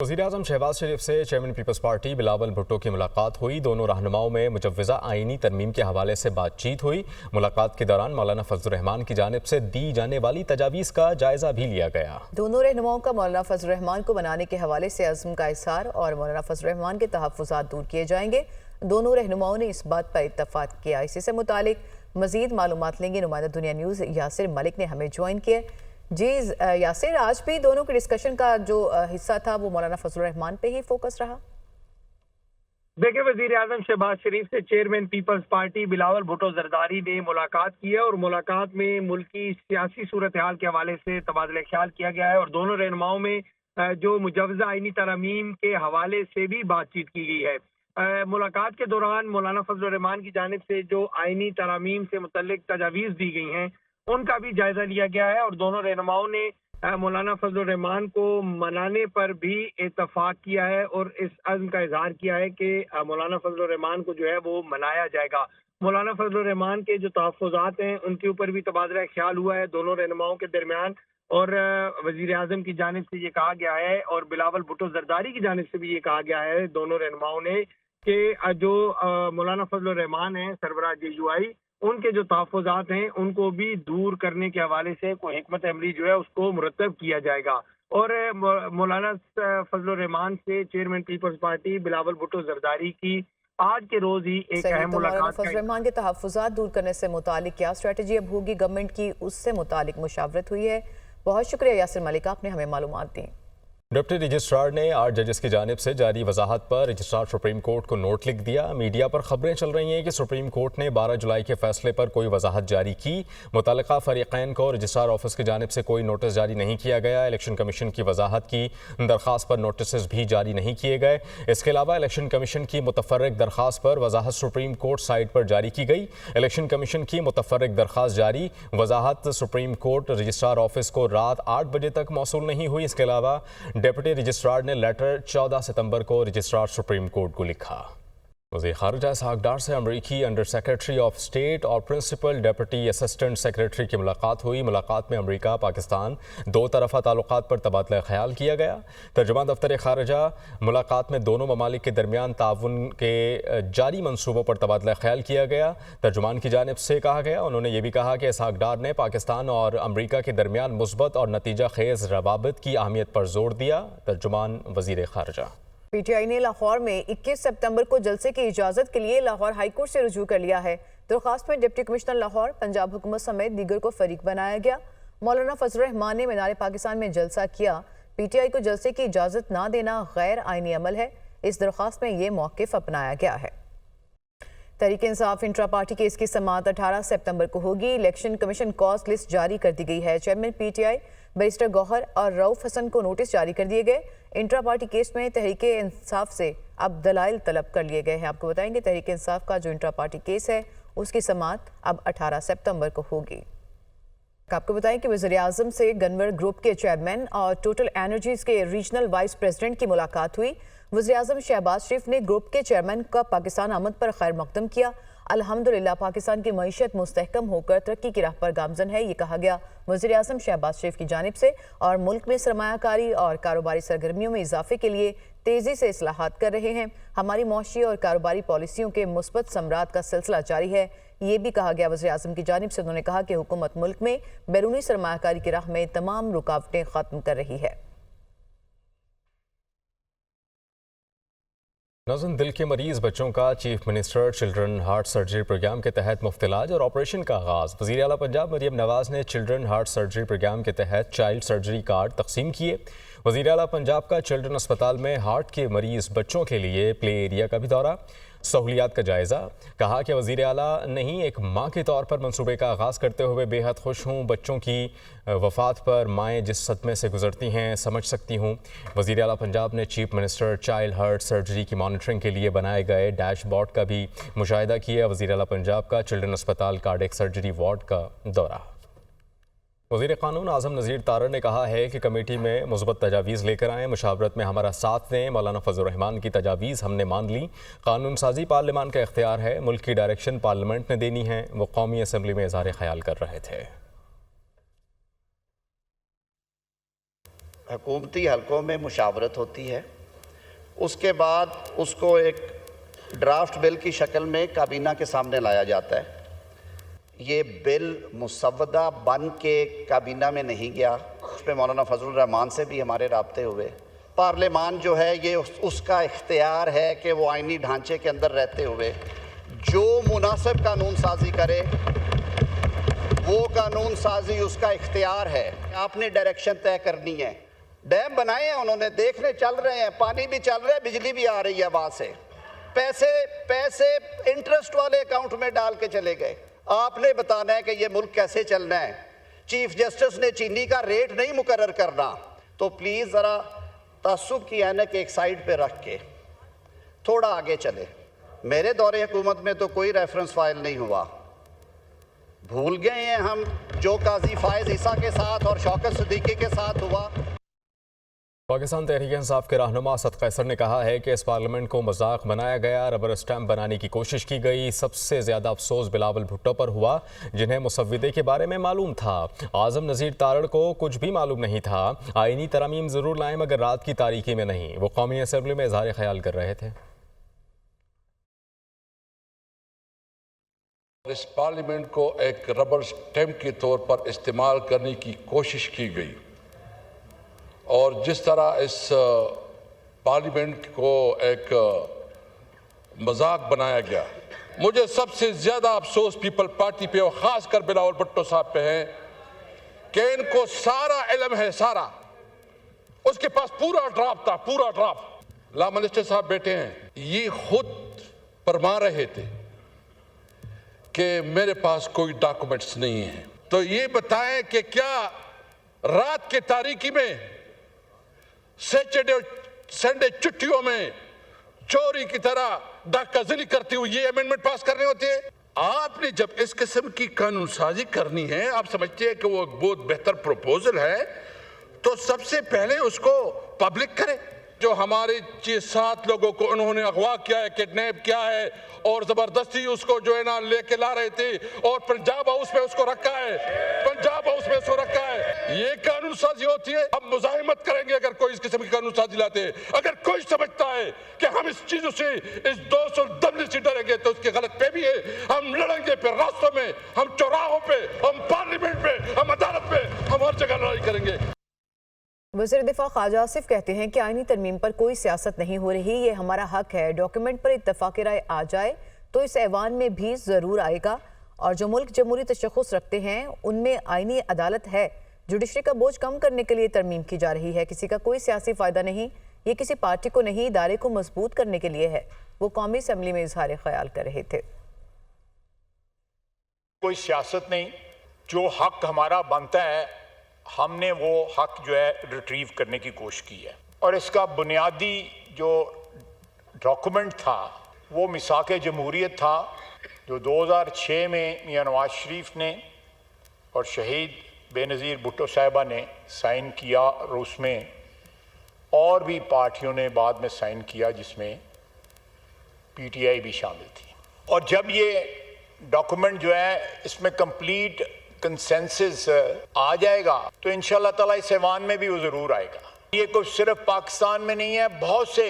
वज़ीर-ए-आज़म शहबाज शरीफ से chairman Peoples Party Bilawal Bhutto की मुलाकात हुई। दोनों रहनुमाओं में मुजव्वज़ा आइनी तरमीम के हवाले से बातचीत हुई। मुलाकात के दौरान मौलाना फजल रहमान की जानिब से दी जाने वाली तजावीज़ का जायज़ा भी लिया गया। दोनों रहनुमाओं का मौलाना फजल रहमान को बनाने के हवाले से अज़्म का इज़हार और मौलाना फजल रहमान के तहफ़्फ़ुज़ात दूर किए जाएंगे। दोनों रहनुमाओं ने इस बात पर इत्तफ़ाक़ किया। इसी से मुतालिक मज़ीद मालूमात लेंगे नुमाइंदा दुनिया न्यूज़ यासिर मलिक ने हमें ज्वाइन किया। जी यासिर, आज भी दोनों के डिस्कशन का जो हिस्सा था वो मौलाना फजल रहमान पे ही फोकस रहा। देखिए, वज़ीर-ए-आज़म शहबाज शरीफ से chairman Peoples Party Bilawal Bhutto Zardari ने मुलाकात की है और मुलाकात में मुल्क की सियासी सूरत हाल के हवाले से तबादला ख्याल किया गया है और दोनों रहनुमाओं में जो मुजव्वज़ा आइनी तरमीम के हवाले से भी बातचीत की गई है। मुलाकात के दौरान मौलाना फजल रहमान की जानिब से जो आइनी तरमीम से मुतल्लिक तजावीज़ दी गई हैं उनका भी जायजा लिया गया है और दोनों रहनुमाओं ने मौलाना फजल रहमान को मनाने पर भी इत्तफाक किया है और इस अज़्म का इजहार किया है कि मौलाना फजल रहमान को जो है वो मनाया जाएगा। मौलाना फजल रहमान के जो तहफ़्फ़ुज़ात हैं उनके ऊपर भी तबादला ख्याल हुआ है दोनों रहनुमाओं के दरमियान और वज़ीर आज़म की जानिब से ये कहा गया है और बिलावल भुट्टो ज़रदारी की जानिब से भी ये कहा गया है दोनों रहनुमाओं ने कि जो मौलाना फजल रहमान हैं सरबराह JUI उनके जो तहफ़्फ़ुज़ात हैं उनको भी दूर करने के हवाले से कोई हिकमत अमली जो है उसको मुरतब किया जाएगा। और मौलाना फजल रहमान से chairman Peoples Party Bilawal Bhutto Zardari की आज के रोज ही एक अहम मुलाकात। फजल रहमान के तहफ़्फ़ुज़ात दूर करने से मुतालिक क्या स्ट्रेटजी अब होगी गवर्नमेंट की, उससे मुतालिक मुशावरत हुई है। बहुत शुक्रिया यासिर मलिक, आपने हमें मालूमात दी। डिप्टी रजिस्ट्रार ने 8 जजेस की जानिब से जारी वजाहत पर रजिस्ट्रार सुप्रीम कोर्ट को नोट लिख दिया। मीडिया पर खबरें चल रही हैं कि सुप्रीम कोर्ट ने 12 जुलाई के फैसले पर कोई वजाहत जारी की। मुतल्लिका फरीक़ैन को रजिस्ट्रार ऑफिस की जानिब से कोई नोटिस जारी नहीं किया गया। इलेक्शन कमीशन की वजाहत की दरख्वास्त पर नोटिस भी जारी नहीं किए गए। इसके अलावा इलेक्शन कमीशन की मुतफ़र्रिक़ दरख्वास्त पर वजाहत सुप्रीम कोर्ट साइट पर जारी की गई। इलेक्शन कमीशन की मुतफ़र्रिक़ दरख्वास्त जारी, वजाहत सुप्रीम कोर्ट रजिस्ट्रार ऑफिस को रात 8 बजे तक मौसूल नहीं हुई। इसके अलावा डिप्टी रजिस्ट्रार ने लेटर 14 सितंबर को रजिस्ट्रार सुप्रीम कोर्ट को लिखा। वज़ीर ख़ारिजा इसहाक़ डार से अमरीकी अंडर सेक्रेटरी ऑफ स्टेट और प्रिंसिपल डिप्टी असिस्टेंट सेक्रेटरी की मुलाकात हुई। मुलाकात में अमरीका पाकिस्तान दो तरफ़ा ताल्लुक़ात पर तबादला ख्याल किया गया। तर्जुमान दफ्तर ख़ारिजा मुलाकात में दोनों ममालिक के दरमियान ताउन के जारी मनसूबों पर तबादला ख्याल किया गया। तर्जुमान की जानिब से कहा गया, उन्होंने ये भी कहा कि इसहाक़ डार ने पाकिस्तान और अमरीका के दरमियान मुस्बत और नतीजा खेज़ रवाबित की अहमियत पर जोर दिया। तर्जुमान वज़ीर ख़ारिजा। PTI ने लाहौर में 21 सितंबर को जलसे की इजाज़त के लिए लाहौर हाई कोर्ट से रुजू कर लिया है। दरख्वास्त में डिप्टी कमिश्नर लाहौर, पंजाब हुकूमत समेत दीगर को फरीक बनाया गया। मौलाना फजल रहमान ने मीनार पाकिस्तान में जलसा किया। PTI को जलसे की इजाज़त ना देना गैर आइनी अमल है। इस दरख्वास्त में ये मौक़िफ़ अपनाया गया है। Tehreek Insaf intra party case की समाअत 18 सितंबर को होगी। इलेक्शन कमीशन कॉज लिस्ट जारी कर दी गई है। चेयरमैन PTI बैरिस्टर गौहर और रऊफ हसन को नोटिस जारी कर दिए गए। इंट्रा पार्टी केस में तहरीक इंसाफ से अब दलाइल तलब कर लिए गए हैं। आपको बताएंगे तहरीक इंसाफ का जो इंट्रा पार्टी केस है उसकी समाअत अब 18 सितंबर को होगी। आपको बताएं कि वज़ीर-ए-आज़म से गनवर ग्रुप के चेयरमैन और टोटल एनर्जीज के रीजनल वाइस प्रेसिडेंट की मुलाकात हुई। वज़ीर-ए-आज़म शहबाज शरीफ ने ग्रुप के चेयरमैन का पाकिस्तान आमद पर खैर मकदम किया। अल्हम्दुलिल्लाह पाकिस्तान की मईशत मुस्तहकम होकर तरक्की की राह पर गामजन है, ये कहा गया वज़ीर-ए-आज़म शहबाज शरीफ की जानिब से। और मुल्क में सरमायाकारी और कारोबारी सरगर्मियों में इजाफे के लिए तेज़ी से इस्लाहात कर रहे हैं। हमारी मौशी और कारोबारी पॉलिसियों के मुस्बत समरात का सिलसिला जारी है, ये भी कहा गया वज़ीर-ए-आज़म की जानिब से। उन्होंने कहा कि हुकूमत मुल्क में बैरूनी सरमायाकारी की राह में तमाम रुकावटें ख़त्म कर रही है। नाज़रीन, दिल के मरीज़ बच्चों का chief minister children heart surgery programme के तहत मुफ्त इलाज और ऑपरेशन का आगाज़। वज़ीर आला पंजाब मरियम नवाज़ ने चिल्ड्रन हार्ट सर्जरी प्रोग्राम के तहत चाइल्ड सर्जरी कार्ड तकसीम किए। वज़ीर आला पंजाब का चिल्ड्रन अस्पताल में हार्ट के मरीज़ बच्चों के लिए प्ले एरिया का भी दौरा, सहूलियात का जायज़ा। कहा कि वज़ीर आला नहीं एक माँ के तौर पर मंसूबे का आगाज़ करते हुए बेहद खुश हूँ। बच्चों की वफ़ात पर माएँ जिस सदमे से गुजरती हैं समझ सकती हूँ। वज़ीर आला पंजाब ने chief minister child heart surgery की मॉनिटरिंग के लिए बनाए गए डैशबोर्ड का भी मुशाहिदा किया। वज़ीर आला पंजाब का चिल्ड्रन अस्पताल कार्डियक सर्जरी वार्ड का दौरा। वज़ीर क़ानून आज़म नज़ीर तारड़ ने कहा है कि कमेटी में मुस्बत तजावीज़ लेकर आएँ, मुशावरत में हमारा साथ दें। मौलाना फजल रहमान की तजावीज़ हमने मान ली। कानून साजी पार्लियामान का इख्तियार है, मुल्क की डायरेक्शन पार्लियामेंट ने देनी है। वो कौमी असम्बली में इज़हार ख्याल कर रहे थे। حکومتی حلقوں میں مشاورت ہوتی ہے، اس کے بعد اس کو ایک ڈرافٹ بل کی شکل میں کابینہ کے سامنے لایا جاتا ہے۔ یہ بل مسودہ بن کے کابینہ میں نہیں گیا، اس پہ مولانا فضل الرحمان سے بھی ہمارے رابطے ہوئے۔ پارلیمان جو ہے یہ اس کا اختیار ہے کہ وہ آئینی ڈھانچے کے اندر رہتے ہوئے جو مناسب قانون سازی کرے، وہ قانون سازی اس کا اختیار ہے۔ آپ نے ڈائریکشن طے کرنی ہے۔ ڈیم بنائے ہیں انہوں نے، دیکھنے چل رہے ہیں، پانی بھی چل رہا ہے، بجلی بھی آ رہی ہے وہاں سے، پیسے انٹرسٹ والے اکاؤنٹ میں ڈال کے چلے گئے۔ آپ نے بتانا ہے کہ یہ ملک کیسے چلنا ہے۔ چیف جسٹس نے چینی کا ریٹ نہیں مقرر کرنا، تو پلیز ذرا تعصب کی اینک ایک سائیڈ پہ رکھ کے تھوڑا آگے چلے۔ میرے دور حکومت میں تو کوئی ریفرنس فائل نہیں ہوا، بھول گئے ہیں ہم جو قاضی فائز عیسیٰ کے ساتھ اور شوکت صدیقی کے ساتھ ہوا۔ پاکستان تحریک انصاف کے رہنما اسد قیصر نے کہا ہے کہ اس پارلیمنٹ کو مذاق بنایا گیا، ربر اسٹیمپ بنانے کی کوشش کی گئی۔ سب سے زیادہ افسوس بلاول بھٹو پر ہوا جنہیں مسودے کے بارے میں معلوم تھا۔ اعظم نذیر تارڑ کو کچھ بھی معلوم نہیں تھا۔ آئینی ترامیم ضرور لائیں مگر رات کی تاریکی میں نہیں۔ وہ قومی اسمبلی میں اظہار خیال کر رہے تھے۔ اس پارلیمنٹ کو ایک ربر اسٹیمپ کے طور پر استعمال کرنے کی کوشش کی گئی، اور جس طرح اس پارلیمنٹ کو ایک مذاق بنایا گیا، مجھے سب سے زیادہ افسوس پیپل پارٹی پہ اور خاص کر بلاول بھٹو صاحب پہ ہے کہ ان کو سارا علم ہے، سارا، اس کے پاس پورا ڈرافٹ تھا، پورا ڈرافٹ۔ لا منسٹر صاحب بیٹھے ہیں، یہ خود فرما رہے تھے کہ میرے پاس کوئی ڈاکومنٹس نہیں ہیں۔ تو یہ بتائیں کہ کیا رات کے تاریکی میں، سیٹرڈے اور سنڈے چھٹیوں میں چوری کی طرح ڈاکہ زنی کرتے ہوئے یہ امینڈمنٹ پاس کرنے ہوتے ہیں؟ آپ نے جب اس قسم کی قانون سازی کرنی ہے، آپ سمجھتے ہیں کہ وہ بہت بہتر پروپوزل ہے، تو سب سے پہلے اس کو پبلک کرے۔ جو ہمارے 6-7 لوگوں کو انہوں نے اغوا کیا ہے، کڈنیپ کیا ہے، اور زبردستی اس کو جو ہے نا لے کے لا رہے تھے، اور پنجاب ہاؤس میں اس کو رکھا ہے، پنجاب ہاؤس میں اس کو رکھا ہے۔ یہ قانون سازی ہوتی ہے۔ ہم مزاحمت کریں گے اگر کوئی اس قسم کی قانون سازی لاتے ہیں۔ اگر کوئی سمجھتا ہے کہ ہم اس چیزوں سے، اس دوست اور دمنے سے ڈریں گے، تو اس کی غلط فہمی ہے۔ ہم لڑیں گے پھر راستوں میں، ہم چوراہوں پہ، ہم پارلیمنٹ پہ، ہم عدالت پہ، ہم ہر جگہ لڑائی کریں گے۔ وزیر دفاع خواجہ آصف کہتے ہیں کہ آئینی ترمیم پر کوئی سیاست نہیں ہو رہی، یہ ہمارا حق ہے۔ ڈاکیومنٹ پر اتفاق رائے آ جائے تو اس ایوان میں بھی ضرور آئے گا، اور جو ملک جمہوری تشخص رکھتے ہیں ان میں آئینی عدالت ہے۔ جوڈیشری کا بوجھ کم کرنے کے لیے ترمیم کی جا رہی ہے، کسی کا کوئی سیاسی فائدہ نہیں، یہ کسی پارٹی کو نہیں، ادارے کو مضبوط کرنے کے لیے ہے۔ وہ قومی اسمبلی میں اظہار خیال کر رہے تھے۔ کوئی سیاست نہیں، جو حق ہمارا بنتا ہے ہم نے وہ حق جو ہے ریٹریو کرنے کی کوشش کی ہے، اور اس کا بنیادی جو ڈاکومنٹ تھا وہ میثاق جمہوریت تھا، جو 2006 میں میاں نواز شریف نے اور شہید بے نظیر بھٹو صاحبہ نے سائن کیا، اور اس میں اور بھی پارٹیوں نے بعد میں سائن کیا، جس میں پی ٹی آئی بھی شامل تھی۔ اور جب یہ ڈاکومنٹ جو ہے اس میں کمپلیٹ کنسنسس آ جائے گا تو انشاءاللہ تعالیٰ اس ایوان میں بھی وہ ضرور آئے گا۔ یہ کوئی صرف پاکستان میں نہیں ہے، بہت سے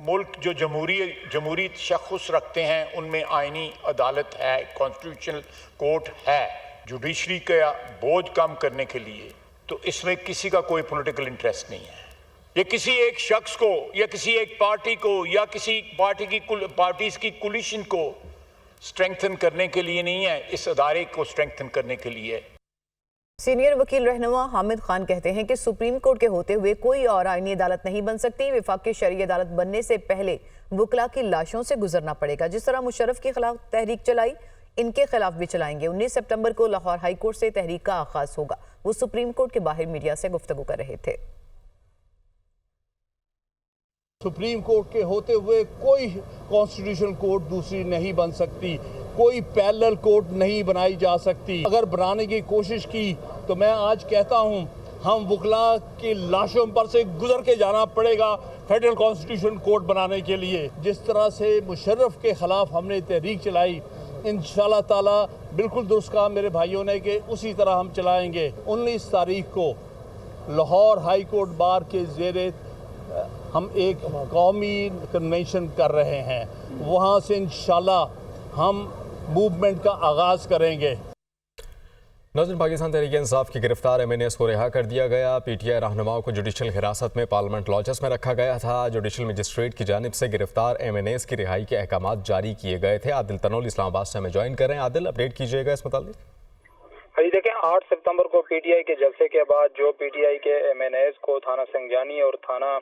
ملک جو جمہوری تشخص رکھتے ہیں ان میں آئینی عدالت ہے، کانسٹیٹیوشنل کورٹ ہے۔ جوڈیشری کا بوجھ کم کرنے کے لیے تو اس میں کسی کا کوئی پولیٹیکل انٹرسٹ نہیں ہے، یہ کسی ایک شخص کو یا کسی ایک پارٹی کو یا کسی پارٹیز کی کولیشن کو سٹرینگتھن کرنے کے لیے نہیں ہے، اس ادارے کو سٹرینگتھن کرنے کے لیے۔ سینئر وکیل رہنما حامد خان کہتے ہیں کہ سپریم کورٹ کے ہوتے ہوئے کوئی اور آئینی عدالت نہیں بن سکتی، وفاقی شرعی عدالت بننے سے پہلے وکلاء کی لاشوں سے گزرنا پڑے گا۔ جس طرح مشرف کے خلاف تحریک چلائی، ان کے خلاف بھی چلائیں گے۔ 19 سپتمبر کو لاہور ہائی کورٹ سے تحریک کا آغاز ہوگا۔ وہ سپریم کورٹ کے باہر میڈیا سے گفتگو کر رہے تھے۔ سپریم کورٹ کے ہوتے ہوئے کوئی کانسٹیٹیوشن کورٹ دوسری نہیں بن سکتی، کوئی پیرلل کورٹ نہیں بنائی جا سکتی۔ اگر بنانے کی کوشش کی تو میں آج کہتا ہوں ہم وکلاء کی لاشوں پر سے گزر کے جانا پڑے گا فیڈرل کانسٹیٹیوشن کورٹ بنانے کے لیے۔ جس طرح سے مشرف کے خلاف ہم نے تحریک چلائی، انشاءاللہ تعالی بالکل درست کہا میرے بھائیوں نے کہ اسی طرح ہم چلائیں گے۔ 19 تاریخ کو लाहौर हाई कोर्ट बार के ज़ेरे हम एक कौमी कन्वेंशन कर रहे हैं, वहाँ से इंशाल्लाह हम मूवमेंट का आगाज़ करेंगे। नाज़रीन, पाकिस्तान तहरीक इंसाफ की गिरफ्तार MNAs को रिहा कर दिया गया। PTI रहनुमाओं को जुडिशल हिरासत में पार्लियामेंट लॉजेस में रखा गया था। जुडिशल मजिस्ट्रेट की जानिब से गिरफ्तार MNAs की रिहाई के अहकाम जारी किए गए थे। आदिल तनोल इस्लामाबाद से हमें ज्वाइन कर रहे हैं। आदिल, अपडेट कीजिएगा इस मुताबिक। जी देखें, 8 सितंबर को PTI के जलसे के बाद जो PTI के MNAs को थाना संजानी और थाना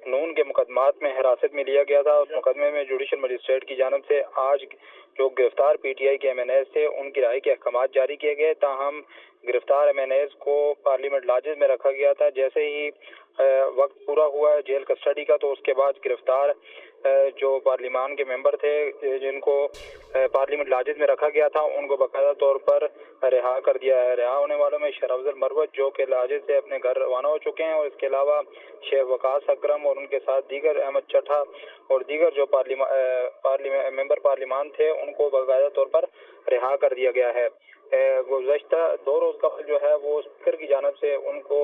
नून के मुकदमात में हिरासत में लिया गया था, उस मुकदमे में जुडिशल मजिस्ट्रेट की जानिब से आज जो गिरफ्तार PTI के MNAs थे उनकी रिहाई के अहकाम जारी किए गए। ताहम गिरफ्तार MNAs को पार्लियामेंट लॉजेस में रखा गया था। जैसे ही वक्त पूरा हुआ है जेल कस्टडी का, तो उसके बाद गिरफ्तार जो पार्लियामान के मेंबर थे जिनको पार्लियामेंट लॉजेस में रखा गया था, उनको बाकायदा तौर पर रिहा कर दिया है। रिहा होने वालों में शराफत मरवत जो कि लॉजेस से अपने घर रवाना हो चुके हैं, और इसके अलावा शेख वकास अकरम और उनके साथ दीगर अहमद चट्ठा और दीगर जो मेंबर पार्लियामान थे उनको बाकायदा तौर पर रिहा कर दिया गया है। गुज़श्ता 2 रोज़ कबल जो है वो स्पीकर की जानिब से उनको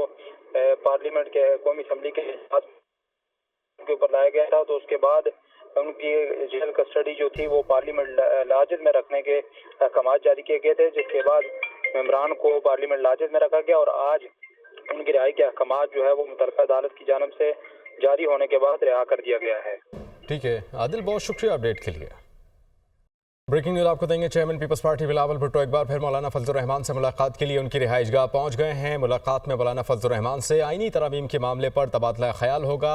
पार्लियामेंट के कौमी असम्बली के ऊपर लाया गया था, तो उसके बाद उनकी जेल कस्टडी जो थी वो पार्लियामेंट लॉजेस में रखने के अहकाम जारी किए गए थे, जिसके बाद मेंबरान को पार्लियामेंट लॉजेस में रखा गया और आज उनकी रिहाई के अहकाम जो है वो मुतल्लिका अदालत की जानिब से जारी होने के बाद रिहा कर दिया गया है। ठीक है आदिल, बहुत शुक्रिया अपडेट के लिए। ब्रेकिंग न्यूज आपको देंगे। Chairman Peoples Party Bilawal Bhutto एक बार फिर मौलाना फजलुर रहमान से मुलाकात के लिए उनकी रिहाइशगाह पहुंच गए हैं। मुलाकात में मौलाना फजलुर रहमान से आईनी तरमीम के मामले पर तबादला ख्याल होगा।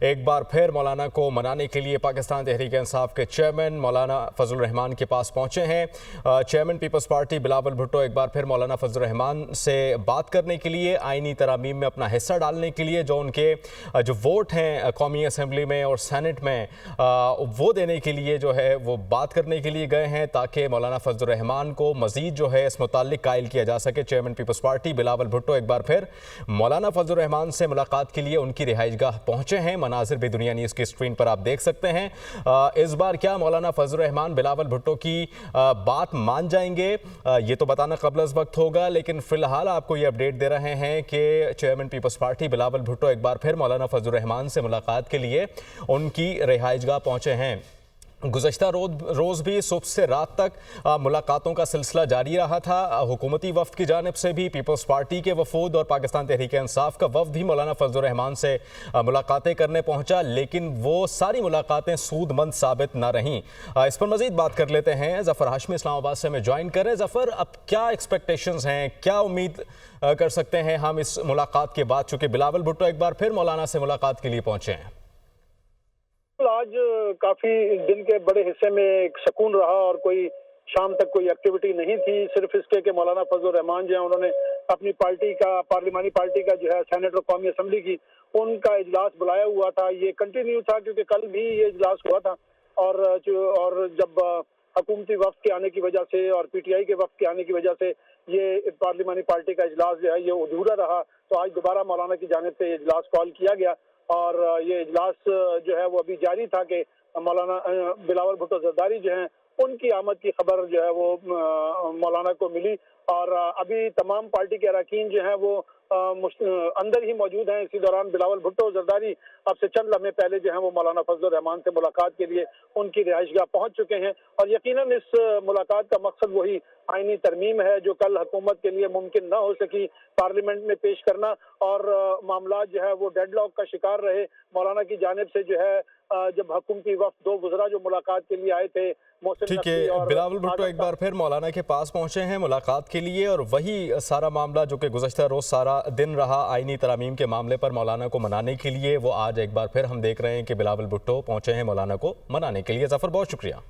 एक बार फिर मौलाना को मनाने के लिए पाकिस्तान तहरीक इंसाफ के चेयरमैन मौलाना फजलुर रहमान के पास पहुंचे हैं। Chairman Peoples Party Bilawal Bhutto एक बार फिर मौलाना फजलुर रहमान से बात करने के लिए, आईनी तरमीम में अपना हिस्सा डालने के लिए, जो उनके जो वोट हैं कौमी असम्बली में और सेनेट में वो देने के लिए जो है वो बात करने के लिए गए हैं, ताकि मौलाना फजलुर रहमान को मजीद जो है इस मुतालिक कायल किया जा सके। Chairman Peoples Party Bilawal Bhutto एक बार फिर मौलाना फजलुर रहमान से मुलाकात के लिए उनकी रिहाइशगाह पहुंचे हैं। मनाजिर भी दुनिया न्यूज़ की स्क्रीन पर आप देख सकते हैं। इस बार क्या मौलाना फजलुर रहमान बिलावल भुट्टो की बात मान जाएंगे, ये तो बताना कबल अज़ वक्त होगा, लेकिन फिलहाल आपको ये अपडेट दे रहे हैं कि chairman Peoples Party Bilawal Bhutto एक बार फिर मौलाना फजलुर रहमान से मुलाकात के लिए उनकी रिहाइशगाह पहुंचे हैं। गुज़श्ता रोज़ भी सुबह से रात तक मुलाकातों का सिलसिला जारी रहा था। हुकूमती वफ़द की जानिब से भी, पीपल्स पार्टी के वफूद और पाकिस्तान तहरीक इंसाफ का वफ़द भी मौलाना फजलुर रहमान से मुलाकातें करने पहुंचा, लेकिन वो सारी मुलाकातें सूदमंद साबित ना रहीं। इस पर मज़ीद बात कर लेते हैं। ज़फ़र हाशमी इस्लामाबाद से हमें ज्वाइन करें। ज़फ़र, अब क्या एक्सपेक्टेशंस हैं, क्या उम्मीद कर सकते हैं हम इस मुलाकात के बाद, चूँकि बिलावल भुट्टो एक बार फिर मौलाना से मुलाकात के लिए पहुँचे हैं? आज काफी दिन के बड़े हिस्से में एक सुकून रहा और कोई शाम तक कोई एक्टिविटी नहीं थी, सिर्फ इसके कि मौलाना फजलुर रहमान जो है उन्होंने अपनी पार्टी का, पार्लिमानी पार्टी का जो है सेनेट और कौमी असम्बली की, उनका इजलास बुलाया हुआ था। ये कंटिन्यू था क्योंकि कल भी ये इजलास हुआ था, और जब हुकूमती वफ्द के आने की वजह से और PTI के वफ्द के आने की वजह से ये पार्लिमानी पार्टी का इजलास जो है ये अधूरा रहा, तो आज दोबारा मौलाना की जानिब से इजलास कॉल किया गया और ये इजलास जो है वो अभी जारी था कि मौलाना बिलावल भुट्टो जरदारी जो हैं उनकी आमद की खबर जो है वो मौलाना को मिली, और अभी तमाम पार्टी के अरकान जो हैं वो अंदर ही मौजूद हैं। इसी दौरान बिलावल भुट्टो जरदारी अब से चंद लम्हे पहले जो है वो मौलाना फजलुर रहमान से मुलाकात के लिए उनकी रिहाइशगाह पहुंच चुके हैं, और यकीनन इस मुलाकात का मकसद वही आईनी तरमीम है जो कल हुकूमत के लिए मुमकिन न हो सकी पार्लियामेंट में पेश करना, और मामला जो है वो डेडलॉक का शिकार रहे। मौलाना की जानिब से जो है जब हुकूमती वफ्द 2 वज़रा जो मुलाकात के लिए आए थे, ठीक है, बिलावल भुट्टो एक बार फिर मौलाना के पास पहुंचे हैं मुलाकात के लिए, और वही सारा मामला जो कि गुज़श्ता रोज़ सारा दिन रहा आईनी तरामीम के मामले पर मौलाना को मनाने के लिए, वो आज एक बार फिर हम देख रहे हैं कि बिलावल भुट्टो पहुंचे हैं मौलाना को मनाने के लिए। ज़फ़र, बहुत शुक्रिया।